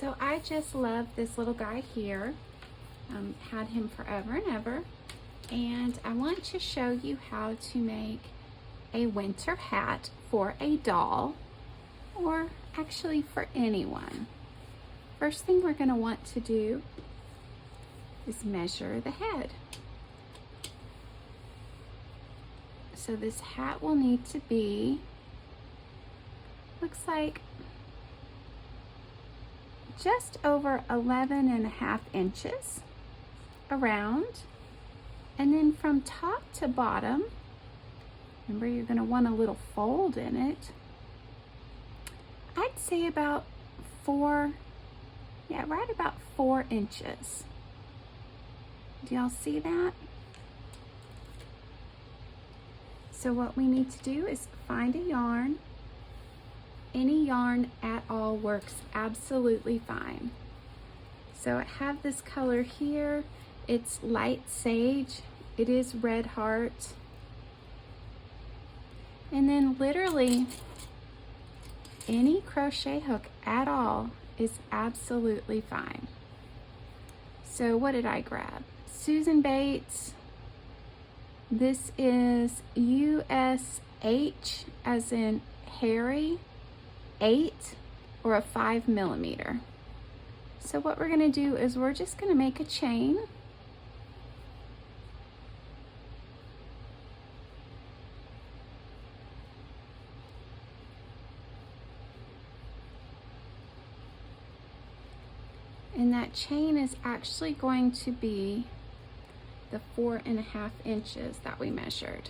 So I just love this little guy here. Had him forever and ever. And I want to show you how to make a winter hat for a doll, or actually for anyone. First thing we're going to want to do is measure the head. So this hat will need to be, looks like just over 11.5 inches around. And then from top to bottom, remember you're going to want a little fold in it. I'd say about right about 4 inches. Do y'all see that? So what we need to do is find a yarn. Any yarn at all works absolutely fine. So I have this color here. It's light sage. It is red heart. And then literally any crochet hook at all is absolutely fine. So what did I grab? Susan Bates. This is USH as in Harry 8 or a 5mm. So what we're going to do is we're just going to make a chain. And that chain is actually going to be the 4.5 inches that we measured.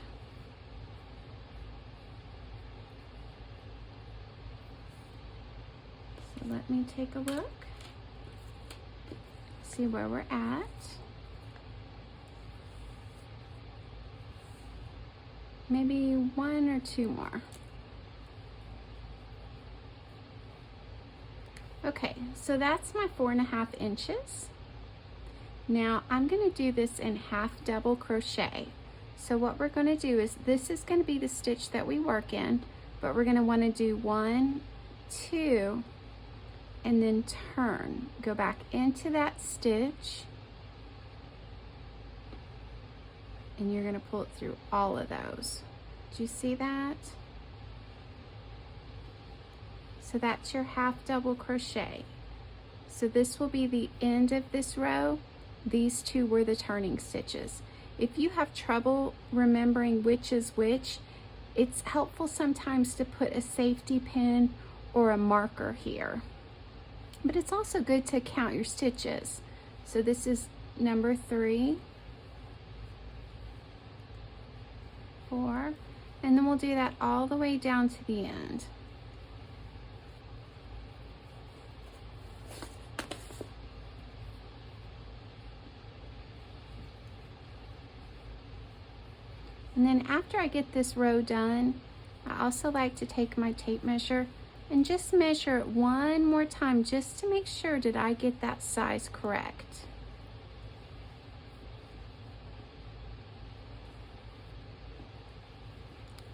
So let me take a look, see where we're at. Maybe 1 or 2 more. Okay, so that's my 4.5 inches. Now I'm going to do this in half double crochet. So what we're going to do is, this is going to be the stitch that we work in, but we're going to want to do 1, 2, and then turn. Go back into that stitch, and you're going to pull it through all of those. Do you see that? So that's your half double crochet. So this will be the end of this row. These two were the turning stitches. If you have trouble remembering which is which, it's helpful sometimes to put a safety pin or a marker here. But it's also good to count your stitches. So this is number 3, 4, and then we'll do that all the way down to the end. And then after I get this row done, I also like to take my tape measure and just measure it one more time just to make sure that I get that size correct.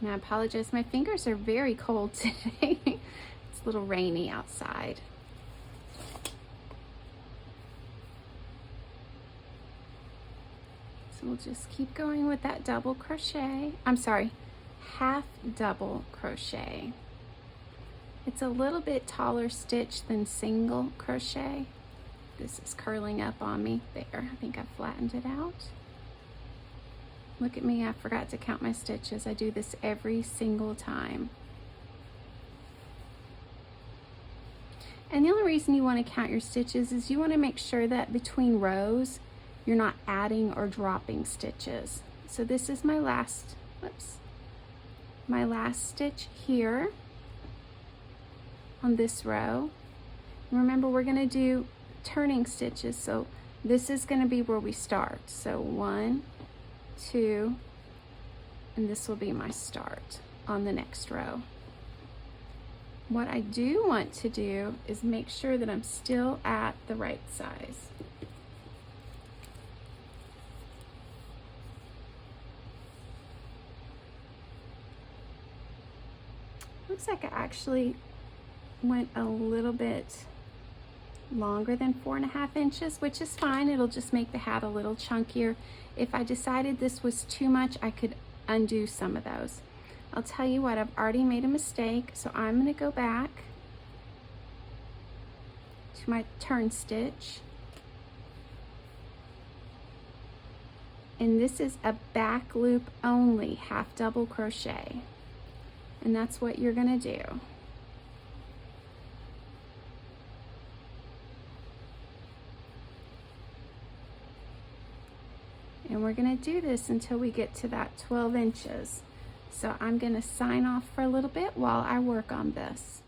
Now I apologize, my fingers are very cold today. It's a little rainy outside. So we'll just keep going with that double crochet. I'm sorry, half double crochet. It's a little bit taller stitch than single crochet. This is curling up on me there. I think I flattened it out. Look at me, I forgot to count my stitches. I do this every single time. And the only reason you want to count your stitches is you want to make sure that between rows, you're not adding or dropping stitches. So this is my last, my last stitch here on this row. Remember, we're going to do turning stitches, so this is going to be where we start. So 1, 2, and this will be my start on the next row. What I do want to do is make sure that I'm still at the right size. Looks like I actually went a little bit longer than 4.5 inches, which is fine. It'll just make the hat a little chunkier. If I decided this was too much, I could undo some of those. I'll tell you what, I've already made a mistake, so I'm going to go back to my turn stitch. And this is a back loop only half double crochet. And that's what you're going to do. And we're going to do this until we get to that 12 inches. So I'm going to sign off for a little bit while I work on this.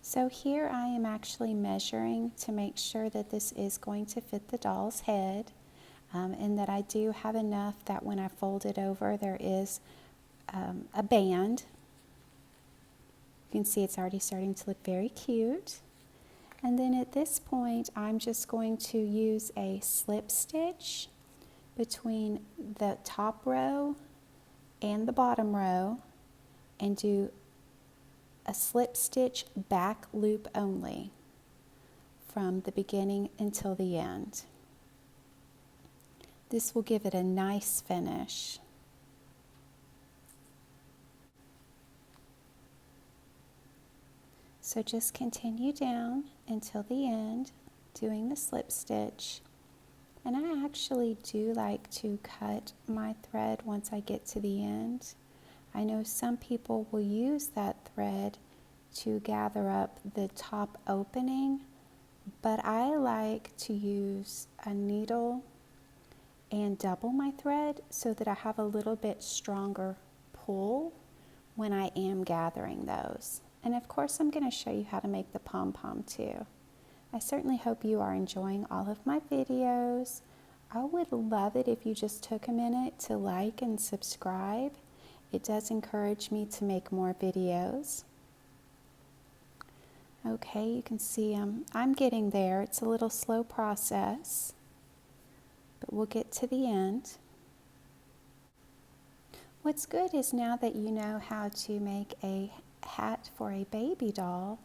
So here I am actually measuring to make sure that this is going to fit the doll's head, and that I do have enough that when I fold it over there is a band. You can see it's already starting to look very cute. And then at this point I'm just going to use a slip stitch between the top row and the bottom row and do a slip stitch back loop only from the beginning until the end. This will give it a nice finish. So just continue down until the end doing the slip stitch. And I actually do like to cut my thread once I get to the end. I know some people will use that thread to gather up the top opening, but I like to use a needle and double my thread so that I have a little bit stronger pull when I am gathering those. And of course I'm going to show you how to make the pom-pom too. I certainly hope you are enjoying all of my videos. I would love it if you just took a minute to like and subscribe. It does encourage me to make more videos. Okay, you can see I'm getting there. It's a little slow process, but we'll get to the end. What's good is now that you know how to make a hat for a baby doll,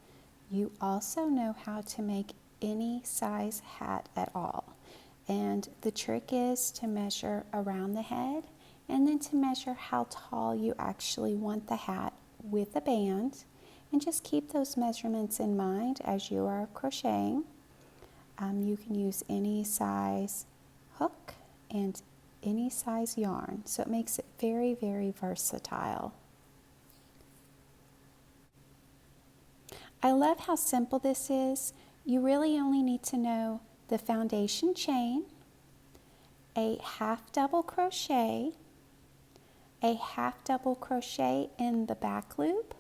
you also know how to make any size hat at all. And the trick is to measure around the head and then to measure how tall you actually want the hat with a band, and just keep those measurements in mind as you are crocheting. You can use any size hook and any size yarn, so it makes it very, very versatile. I love how simple this is. You really only need to know the foundation chain, a half double crochet, a half double crochet in the back loop,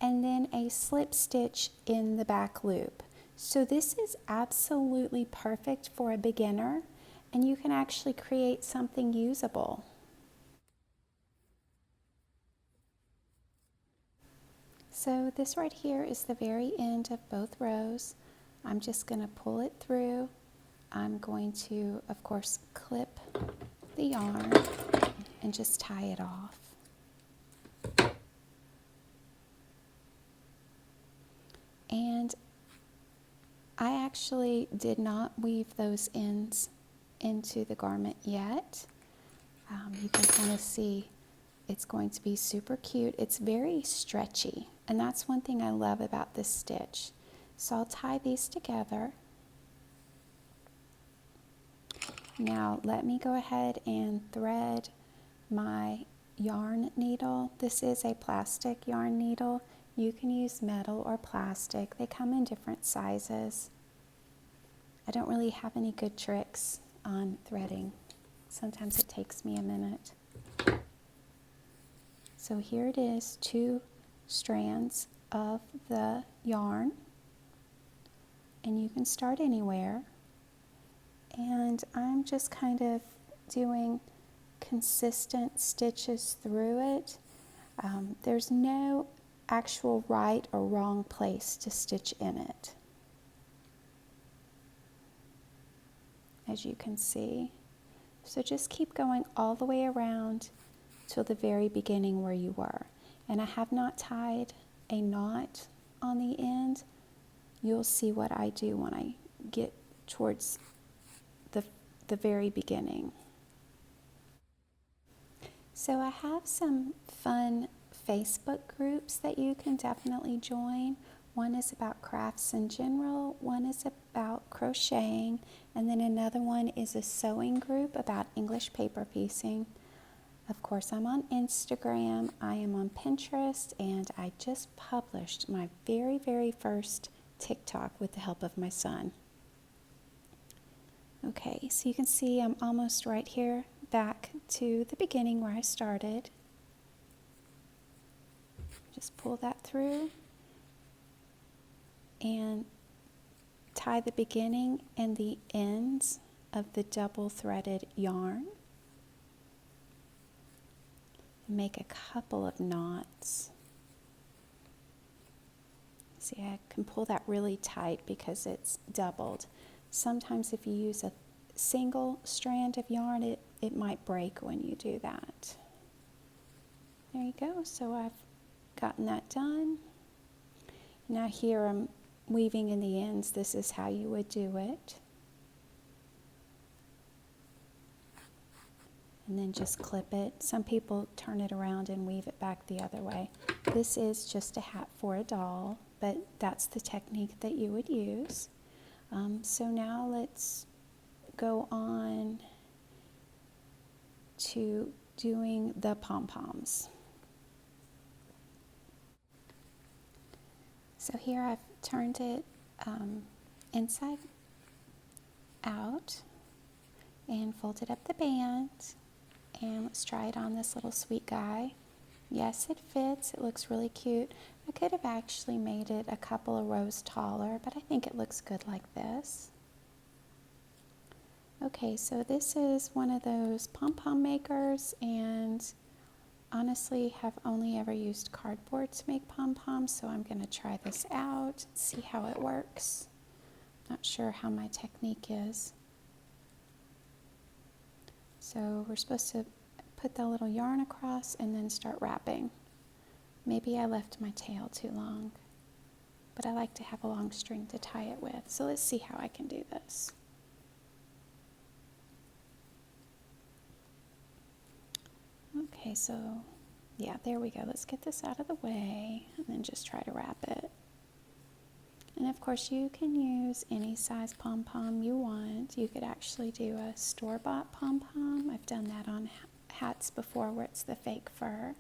and then a slip stitch in the back loop. So this is absolutely perfect for a beginner, and you can actually create something usable. So this right here is the very end of both rows. I'm just going to pull it through. I'm going to, of course, clip the yarn and just tie it off. And I actually did not weave those ends into the garment yet. You can kind of see it's going to be super cute. It's very stretchy, and that's one thing I love about this stitch. So I'll tie these together. Now let me go ahead and thread my yarn needle. This is a plastic yarn needle. You can use metal or plastic. They come in different sizes. I don't really have any good tricks on threading. Sometimes it takes me a minute. So here it is, 2 strands of the yarn, and you can start anywhere. And I'm just kind of doing consistent stitches through it. There's no actual right or wrong place to stitch in it, as you can see. So just keep going all the way around till the very beginning where you were. And I have not tied a knot on the end. You'll see what I do when I get towards the very beginning. So I have some fun Facebook groups that you can definitely join. One is about crafts in general, one is about crocheting, and then another one is a sewing group about English paper piecing. Of course, I'm on Instagram, I am on Pinterest, and I just published my very first TickTock with the help of my son. Okay, so you can see I'm almost right here back to the beginning where I started. Just pull that through and tie the beginning and the ends of the double threaded yarn. Make a couple of knots. See, I can pull that really tight because it's doubled. Sometimes if you use a single strand of yarn, it might break when you do that. There you go. So I've gotten that done. Now here I'm weaving in the ends. This is how you would do it. And then just clip it. Some people turn it around and weave it back the other way. This is just a hat for a doll, but that's the technique that you would use. So now let's go on to doing the pom-poms. So here I've turned it inside out and folded up the band, and let's try it on this little sweet guy. Yes, it fits. It looks really cute. I could have actually made it a couple of rows taller, but I think it looks good like this. Okay, so this is one of those pom-pom makers, and honestly have only ever used cardboard to make pom-poms, so I'm going to try this out, see how it works. Not sure how my technique is. So we're supposed to put the little yarn across and then start wrapping. Maybe I left my tail too long, but I like to have a long string to tie it with. So let's see how I can do this. Okay, so yeah, there we go. Let's get this out of the way and then just try to wrap it. And of course you can use any size pom-pom you want. You could actually do a store-bought pom-pom. I've done that on hats before where it's the fake fur.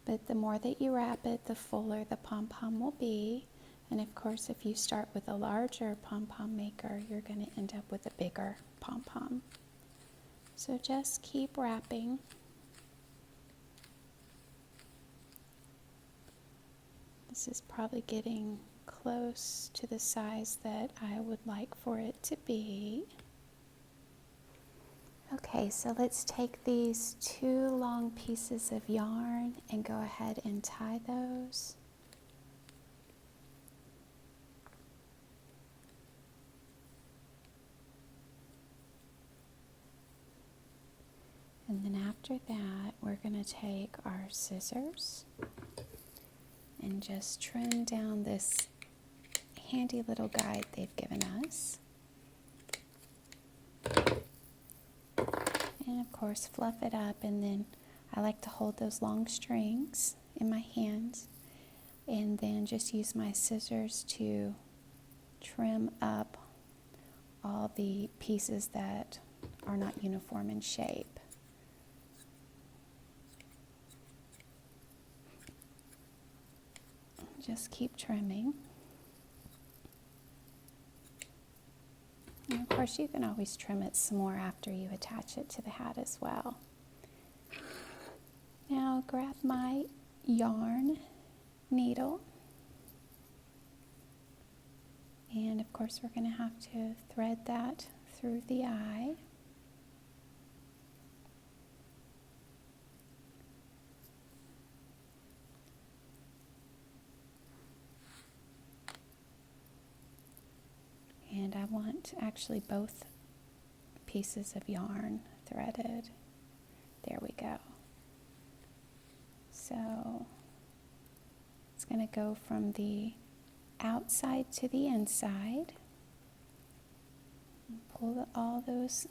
But the more that you wrap it, the fuller the pom-pom will be. And of course, if you start with a larger pom-pom maker, you're going to end up with a bigger pom-pom. So just keep wrapping. This is probably getting close to the size that I would like for it to be. Okay, so let's take these two long pieces of yarn and go ahead and tie those. And then after that, we're going to take our scissors and just trim down this handy little guide they've given us. And of course fluff it up, and then I like to hold those long strings in my hands and then just use my scissors to trim up all the pieces that are not uniform in shape. Just keep trimming. And of course, you can always trim it some more after you attach it to the hat as well. Now grab my yarn needle. And of course, we're going to have to thread that through the eye. want actually both pieces of yarn threaded. There we go. So it's going to go from the outside to the inside. Pull all those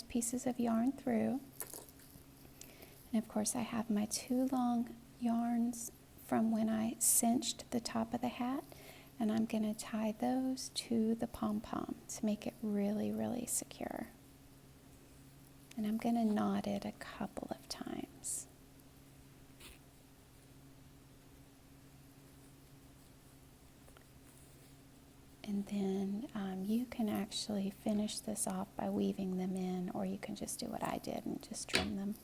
pieces of yarn through. And of course I have my 2 long yarns from when I cinched the top of the hat, and I'm going to tie those to the pom-pom to make it really, really secure. And I'm going to knot it a couple of times. And then you can actually finish this off by weaving them in, or you can just do what I did and just trim them.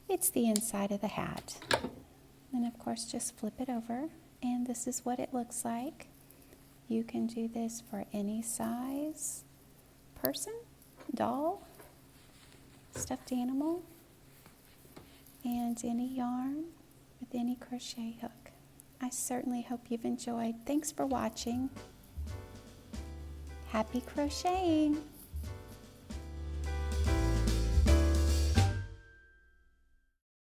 It's the inside of the hat. And of course just flip it over, and this is what it looks like. You can do this for any size person, doll, stuffed animal, and any yarn with any crochet hook. I certainly hope you've enjoyed. Thanks for watching. Happy crocheting!